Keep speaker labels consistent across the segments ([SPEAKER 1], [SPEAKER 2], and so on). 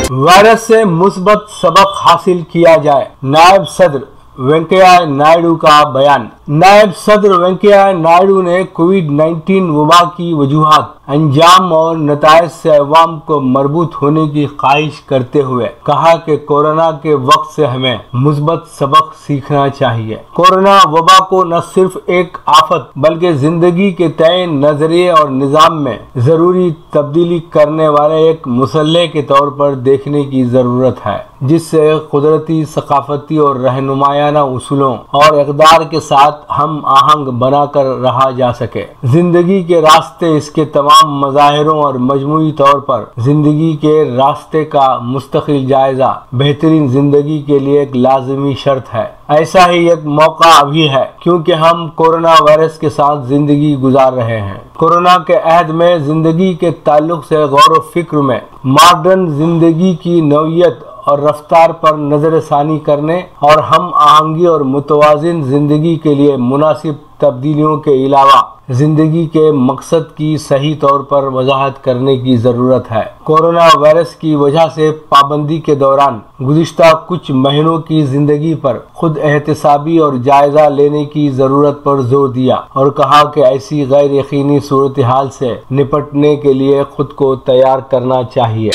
[SPEAKER 1] Virus से मुस्बत सबक हासिल किया जाए, नायब सदर वेंकैया नायडू का बयान। नायब सदर वेंकैया नायडू ने कोविड-19 वबा की वजूहात, अंजाम और नताइज से अवाम को मरबूत होने की ख्वाहिश करते हुए कहा कि कोरोना के वक्त से हमें मुस्बत सबक सीखना चाहिए। कोरोना वबा को न सिर्फ एक आफत बल्कि जिंदगी के तय नजरिए और निजाम में जरूरी तब्दीली करने वाले एक मुसल्ले के तौर पर देखने की जरूरत है, जिससे कुदरती, सकाफती और रहनुमायाना उसूलों और इक़दार के साथ हम आहंग बनाकर रहा जा सके। जिंदगी के रास्ते, इसके तमाम मज़ाहिरों और मजमूई तौर पर जिंदगी के रास्ते का मुस्तकिल जायजा बेहतरीन जिंदगी के लिए एक लाजमी शर्त है। ऐसा ही एक मौका अभी है, क्योंकि हम कोरोना वायरस के साथ जिंदगी गुजार रहे हैं। कोरोना के अहद में जिंदगी के ताल्लुक से गौर व फिक्र में मॉडर्न जिंदगी की नौइयत और रफ्तार पर नजरसानी करने और हम आहंगी और मुतवाजिन जिंदगी के लिए मुनासिब तब्दीलियों के अलावा जिंदगी के मकसद की सही तौर पर वजाहत करने की जरूरत है। कोरोना वायरस की वजह से पाबंदी के दौरान गुज़िश्ता कुछ महीनों की जिंदगी पर खुद एहतसाबी और जायजा लेने की जरूरत पर जोर दिया और कहा कि ऐसी गैर यकीनी सूरत हाल से निपटने के लिए खुद को तैयार करना चाहिए।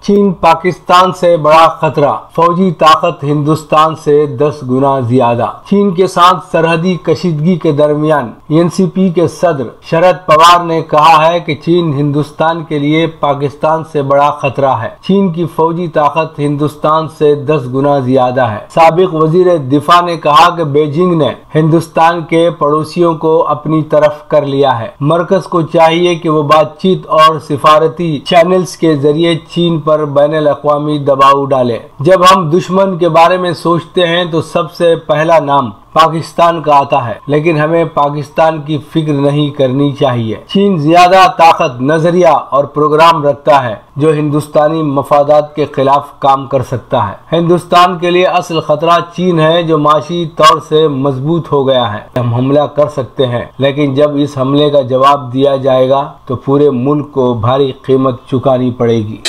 [SPEAKER 1] चीन पाकिस्तान से बड़ा खतरा, फौजी ताकत हिंदुस्तान से 10 गुना ज्यादा। चीन के साथ सरहदी कशीदगी के दरमियान एनसीपी के सदर शरद पवार ने कहा है कि चीन हिंदुस्तान के लिए पाकिस्तान से बड़ा खतरा है। चीन की फौजी ताकत हिंदुस्तान से 10 गुना ज्यादा है। साबिक वजीर दिफा ने कहा कि बीजिंग ने हिंदुस्तान के पड़ोसियों को अपनी तरफ कर लिया है। मरकज को चाहिए कि वो बातचीत और सिफारती चैनल्स के जरिए चीन पर बैनुल-अक़वामी दबाव डाले। जब हम दुश्मन के बारे में सोचते हैं तो सबसे पहला नाम पाकिस्तान का आता है, लेकिन हमें पाकिस्तान की फिक्र नहीं करनी चाहिए। चीन ज्यादा ताकत, नजरिया और प्रोग्राम रखता है जो हिंदुस्तानी मफादात के खिलाफ काम कर सकता है। हिंदुस्तान के लिए असल खतरा चीन है, जो माशी तौर से मजबूत हो गया है। हम हमला कर सकते हैं, लेकिन जब इस हमले का जवाब दिया जाएगा तो पूरे मुल्क को भारी कीमत चुकानी पड़ेगी।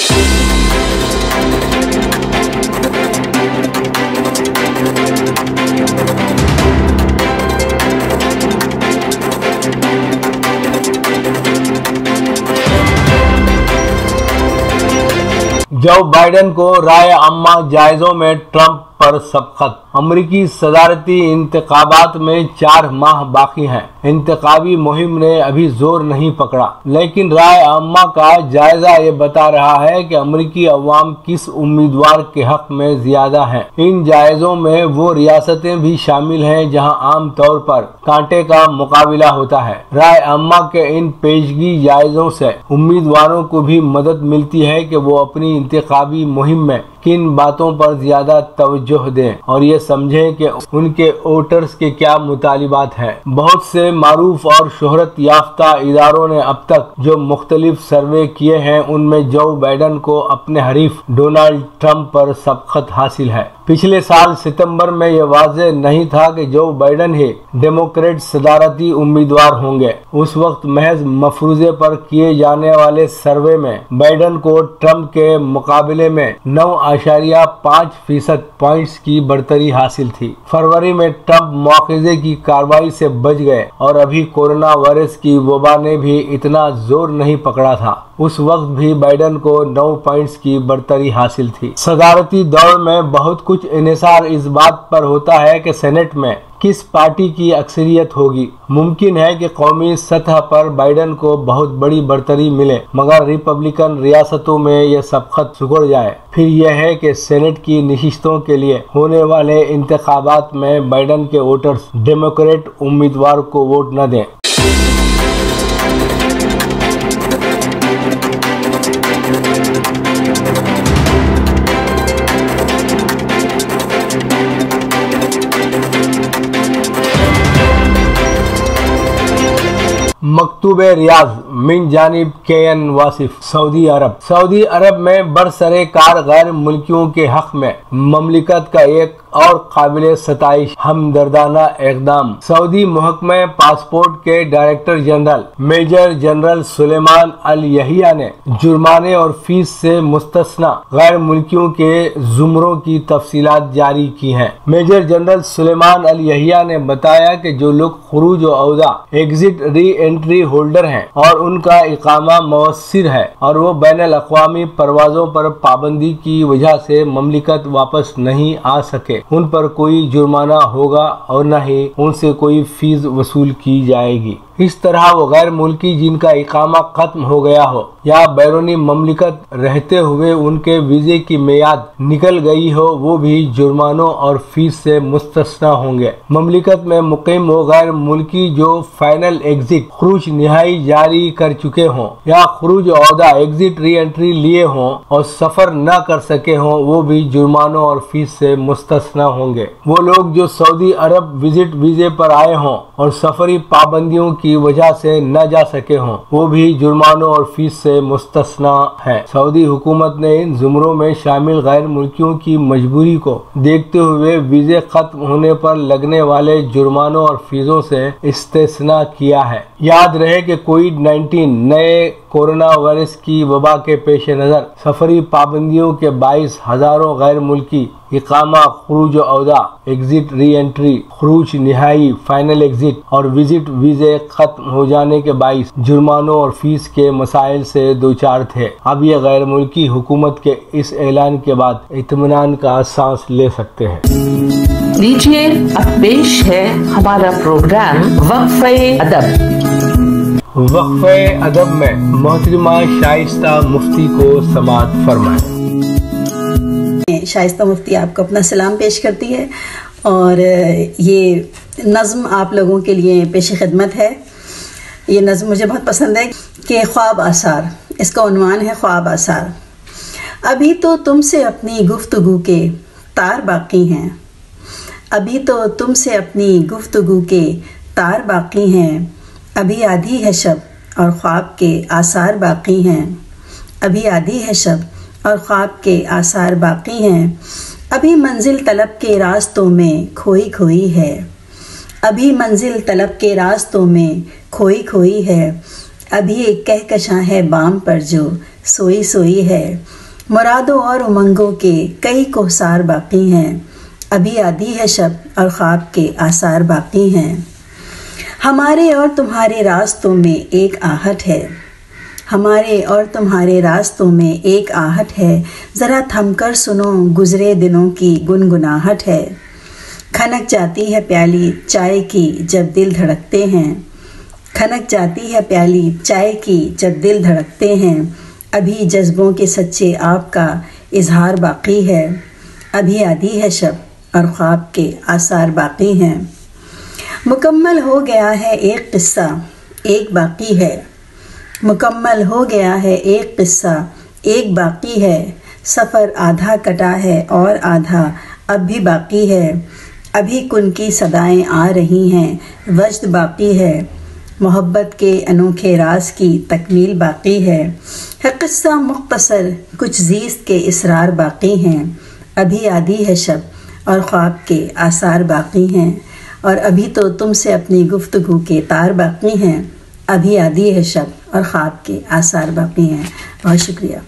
[SPEAKER 1] जो बाइडेन को राय अम्मा जायजों में ट्रंप पर सबकत। अमरीकी सदारती इंतखाबात में 4 माह बाकी हैं। इंतखाबी मुहिम ने अभी जोर नहीं पकड़ा, लेकिन राय अम्मा का जायजा ये बता रहा है कि अमरीकी अवाम किस उम्मीदवार के हक में ज्यादा हैं। इन जायजों में वो रियासतें भी शामिल हैं जहां आम तौर पर कांटे का मुकाबला होता है। राय अम्मा के इन पेशगी जायजों से उम्मीदवारों को भी मदद मिलती है कि वो अपनी इंतखाबी मुहिम में किन बातों पर ज्यादा तवज्जो दें और ये समझें कि उनके वोटर्स के क्या मुतालिबात हैं। बहुत से मारूफ और शोहरत याफ्ता इदारों ने अब तक जो मुख्तलिफ सर्वे किए हैं, उनमें जो बाइडेन को अपने हरीफ डोनाल्ड ट्रंप पर सबकत हासिल है। पिछले साल सितंबर में यह वाज़ेह नहीं था कि जो बाइडेन ही डेमोक्रेट सदारती उम्मीदवार होंगे। उस वक्त महज मफरूजे पर किए जाने वाले सर्वे में बाइडेन को ट्रंप के मुकाबले में 9.5% पॉइंट्स की बढ़तरी हासिल थी। फरवरी में ट्रंप मुआखजे की कार्रवाई से बच गए और अभी कोरोना वायरस की वबा ने भी इतना जोर नहीं पकड़ा था। उस वक्त भी बाइडेन को 9 पॉइंट्स की बढ़तरी हासिल थी। सदारती दौर में बहुत कुछ इन्हिसार इस बात पर होता है कि सेनेट में किस पार्टी की अक्सरियत होगी। मुमकिन है कि कौमी सतह पर बाइडेन को बहुत बड़ी बढ़तरी मिले, मगर रिपब्लिकन रियासतों में यह सबकत सुगड़ जाए। फिर यह है कि सेनेट की नशिस्तों के लिए होने वाले इंतखाबात में बाइडेन के वोटर्स डेमोक्रेट उम्मीदवार को वोट न दें। मकतूबे रियाज मिन जानिब KN वासिफ। सऊदी अरब में बरसरे कार गैर मुल्कियों के हक में ममलिकत का एक और काबिल सताइश हमदर्दाना इक़दाम। सऊदी महकमे पासपोर्ट के director general major general Sulaiman Al Yahya ने जुर्माने और फीस से मुस्तस्ना गैर मुल्कियों के जुमरों की तफसीलात जारी की हैं। Major general Sulaiman Al Yahya ने बताया कि जो लोग खुरूज व औदा एग्जिट री एंट्री होल्डर हैं और उनका इकामा मवस्सिर है और वो बैनुल अक़वामी परवाज़ों पर पाबंदी की वजह से ममलिकत वापस नहीं आ सके, उन पर कोई जुर्माना होगा और न ही उनसे कोई फीस वसूल की जाएगी। इस तरह वो गैर मुल्की जिनका इकामा खत्म हो गया हो या बैरूनी ममलिकत रहते हुए उनके वीजे की मियाद निकल गई हो, वो भी जुर्मानों और फीस से मुस्तस्ना होंगे। ममलिकत में मुकीम वो गैर मुल्की जो फाइनल एग्जिट खुरूज निहाई जारी कर चुके हों या खुरूज औदा एग्जिट री एंट्री लिए हों और सफर न कर सके हों, वो भी जुर्मानों और फीस से मुस्तस्ना होंगे। वो लोग जो सऊदी अरब विजिट वीजे पर आए हों और सफरी पाबंदियों की वजह से न जा सके हों, वो भी जुर्मानों और फीस से मुस्तस्ना है। सऊदी हुकूमत ने इन जुमरों में शामिल गैर मुल्कियों की मजबूरी को देखते हुए वीजे खत्म होने पर लगने वाले जुर्मानों और फीसों से इस्तेस्ना किया है। याद रहे कि कोविड-19 नए कोरोना वायरस की वबा के पेश नज़र सफरी पाबंदियों के 22 हज़ारों गैर मुल्की इकामा, खुरूज औदा, एग्जिट री एंट्री, खुरूज निहाई, फाइनल एग्जिट और विजिट वीजे खत्म हो जाने के बाइस जुर्मानों और फीस के मसाइल से दो चार थे। अब ये गैर मुल्की हुकूमत के इस ऐलान के बाद इत्मीनान का सांस ले सकते हैं।
[SPEAKER 2] लीजिए अब पेश है हमारा प्रोग्राम वक्फ़े अदब।
[SPEAKER 1] वक्फ़े अदब में मोहतरमा शाइस्ता मुफ्ती को समाअत फरमाएं।
[SPEAKER 3] शाइस्ता मुफ्ती आपको अपना सलाम पेश करती है और ये नज़्म आप लोगों के लिए पेश खिदमत है। ये नज़्म मुझे बहुत पसंद है कि ख्वाब आसार, इसका उन्वान है ख्वाब आसार। अभी तो तुमसे अपनी गुफ्तगू के तार बाकी हैं, अभी तो तुमसे अपनी गुफ्तगू के तार बाकी हैं, अभी आधी है शब और ख्वाब के आसार बाकी हैं, अभी आधी है शब और ख्वाब के आसार बाकी हैं, अभी मंजिल तलब के रास्तों में खोई खोई है, अभी मंजिल तलब के रास्तों में खोई खोई है, अभी एक कहकशां है बाम पर जो सोई सोई है, मुरादों और उमंगों के कई कोहसार बाकी हैं, अभी आधी है शब और ख्वाब के आसार बाकी हैं। हमारे और तुम्हारे रास्तों में एक आहट है, हमारे और तुम्हारे रास्तों में एक आहट है, ज़रा थमकर सुनो गुज़रे दिनों की गुनगुनाहट है। खनक जाती है प्याली चाय की जब दिल धड़कते हैं, खनक जाती है प्याली चाय की जब दिल धड़कते हैं, अभी जज्बों के सच्चे आपका इजहार बाकी है, अभी आधी है शब और ख्वाब के आसार बाकी हैं। मुकम्मल हो गया है एक किस्सा एक बाकी है, मुकम्मल हो गया है एक किस्सा एक बाकी है, सफ़र आधा कटा है और आधा अब भी बाकी है, अभी कुन की सदाएं आ रही हैं वजद बाकी है, मोहब्बत के अनोखे राज की तकमील बाकी है किस्सा मुख्तसर कुछ ज़ीस्त के इसरार बाकी हैं, अभी आधी है शब और ख्वाब के आसार बाकी हैं, और अभी तो तुमसे अपनी गुफ्तगू के तार बाकी हैं, अभी आधी है शब और ख्वाब के आसार बाकी हैं। बहुत शुक्रिया।